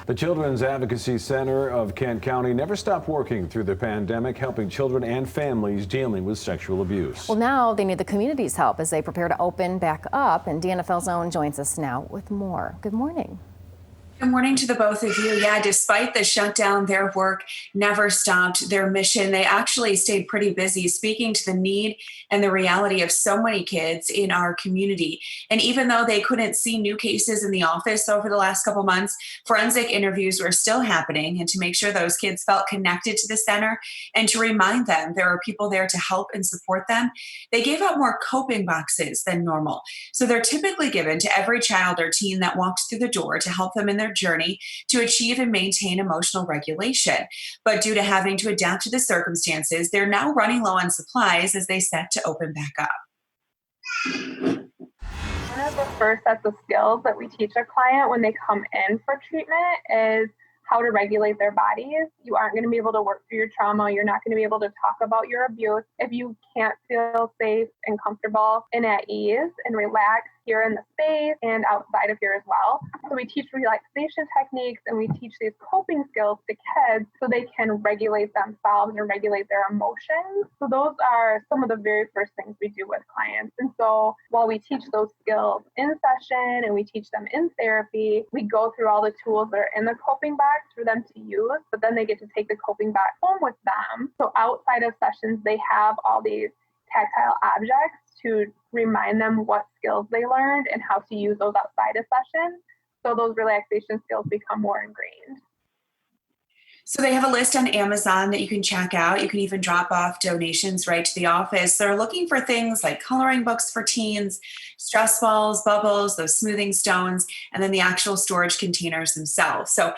The Children's Advocacy Center of Kent County never stopped working through the pandemic, helping children and families dealing with sexual abuse. Well, now they need the community's help as they prepare to open back up. And DNFL's own joins us now with more. Good morning. Good morning to the both of you. Yeah, despite the shutdown, their work never stopped. Their mission, they actually stayed pretty busy speaking to the need and the reality of so many kids in our community. And even though they couldn't see new cases in the office over the last couple months, forensic interviews were still happening. And to make sure those kids felt connected to the center and to remind them there are people there to help and support them, they gave out more coping boxes than normal. So they're typically given to every child or teen that walks through the door to help them in their journey to achieve and maintain emotional regulation. But due to having to adapt to the circumstances, they're now running low on supplies as they set to open back up. One of the first sets of skills that we teach a client when they come in for treatment is how to regulate their bodies. You aren't going to be able to work through your trauma. You're not going to be able to talk about your abuse if you can't feel safe and comfortable and at ease and relax here in the space and outside of here as well. So we teach relaxation techniques and we teach these coping skills to kids so they can regulate themselves and regulate their emotions. So those are some of the very first things we do with clients. And so while we teach those skills in session and we teach them in therapy, we go through all the tools that are in the coping box for them to use, but then they get to take the coping box home with them. So outside of sessions, they have all these tactile objects to remind them what skills they learned and how to use those outside of sessions. So those relaxation skills become more ingrained. So they have a list on Amazon that you can check out. You can even drop off donations right to the office. They're looking for things like coloring books for teens, stress balls, bubbles, those smoothing stones, and then the actual storage containers themselves. So